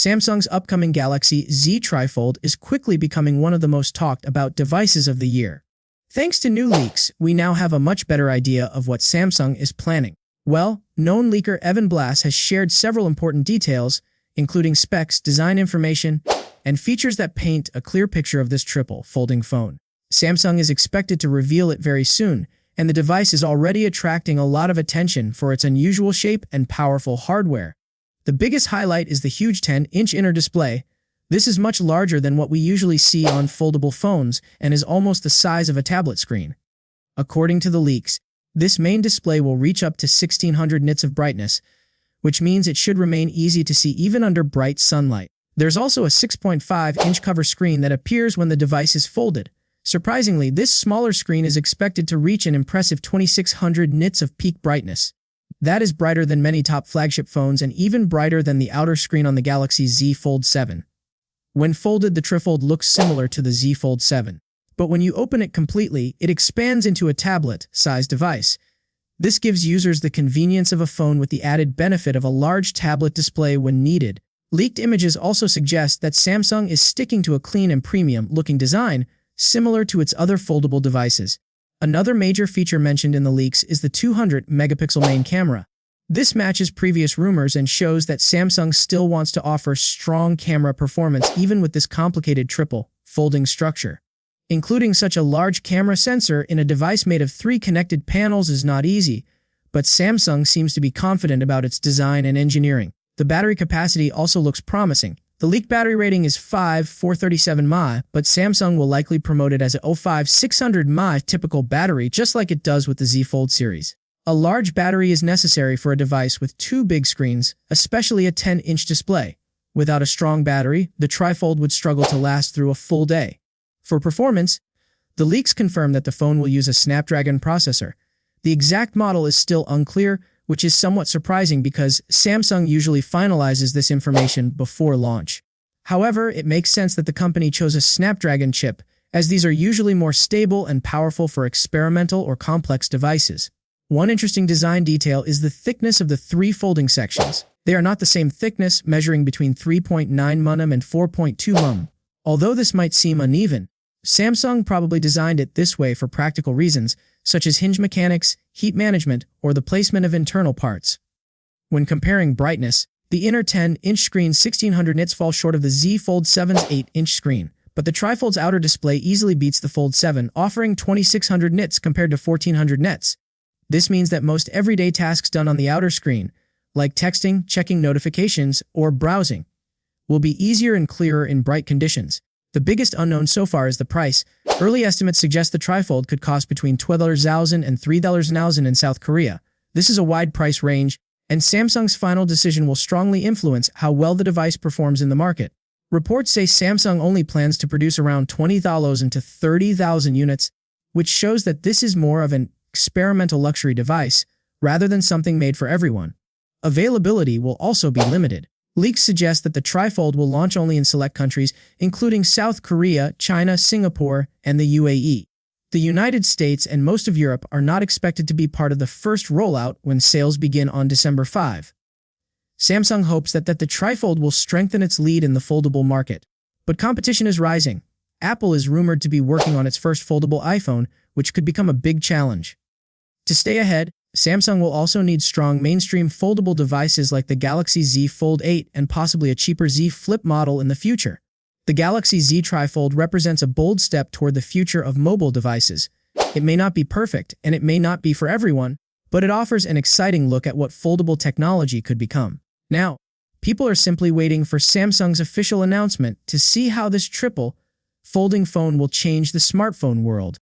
Samsung's upcoming Galaxy Z TriFold is quickly becoming one of the most talked about devices of the year. Thanks to new leaks, we now have a much better idea of what Samsung is planning. Well, known leaker Evan Blass has shared several important details, including specs, design information, and features that paint a clear picture of this triple folding phone. Samsung is expected to reveal it very soon, and the device is already attracting a lot of attention for its unusual shape and powerful hardware. The biggest highlight is the huge 10-inch inner display. This is much larger than what we usually see on foldable phones and is almost the size of a tablet screen. According to the leaks, this main display will reach up to 1600 nits of brightness, which means it should remain easy to see even under bright sunlight. There's also a 6.5-inch cover screen that appears when the device is folded. Surprisingly, this smaller screen is expected to reach an impressive 2600 nits of peak brightness. That is brighter than many top flagship phones and even brighter than the outer screen on the Galaxy Z Fold 7. When folded, the TriFold looks similar to the Z Fold 7. But when you open it completely, it expands into a tablet-sized device. This gives users the convenience of a phone with the added benefit of a large tablet display when needed. Leaked images also suggest that Samsung is sticking to a clean and premium-looking design, similar to its other foldable devices. Another major feature mentioned in the leaks is the 200-megapixel main camera. This matches previous rumors and shows that Samsung still wants to offer strong camera performance even with this complicated triple folding structure. Including such a large camera sensor in a device made of 3 connected panels is not easy, but Samsung seems to be confident about its design and engineering. The battery capacity also looks promising. The leaked battery rating is 437 mAh, but Samsung will likely promote it as a 600 mAh typical battery just like it does with the Z Fold series. A large battery is necessary for a device with 2 big screens, especially a 10-inch display. Without a strong battery, the TriFold would struggle to last through a full day. For performance, the leaks confirm that the phone will use a Snapdragon processor. The exact model is still unclear, which is somewhat surprising because Samsung usually finalizes this information before launch. However, it makes sense that the company chose a Snapdragon chip, as these are usually more stable and powerful for experimental or complex devices. One interesting design detail is the thickness of the 3 folding sections. They are not the same thickness, measuring between 3.9 mm and 4.2 mm. Although this might seem uneven, Samsung probably designed it this way for practical reasons, such as hinge mechanics, heat management, or the placement of internal parts. When comparing brightness, the inner 10-inch screen 1600 nits falls short of the Z Fold 7's 8-inch screen, but the TriFold's outer display easily beats the Fold 7, offering 2600 nits compared to 1400 nits. This means that most everyday tasks done on the outer screen, like texting, checking notifications, or browsing, will be easier and clearer in bright conditions. The biggest unknown so far is the price. Early estimates suggest the TriFold could cost between $12,000 and $3,000 in South Korea. This is a wide price range, and Samsung's final decision will strongly influence how well the device performs in the market. Reports say Samsung only plans to produce around 20,000 to 30,000 units, which shows that this is more of an experimental luxury device rather than something made for everyone. Availability will also be limited. Leaks suggest that the TriFold will launch only in select countries, including South Korea, China, Singapore, and the UAE. The United States and most of Europe are not expected to be part of the first rollout when sales begin on December 5. Samsung hopes that the TriFold will strengthen its lead in the foldable market. But competition is rising. Apple is rumored to be working on its first foldable iPhone, which could become a big challenge. To stay ahead, Samsung will also need strong mainstream foldable devices like the Galaxy Z Fold 8 and possibly a cheaper Z Flip model in the future. The Galaxy Z TriFold represents a bold step toward the future of mobile devices. It may not be perfect, and it may not be for everyone, but it offers an exciting look at what foldable technology could become. Now, people are simply waiting for Samsung's official announcement to see how this triple folding phone will change the smartphone world.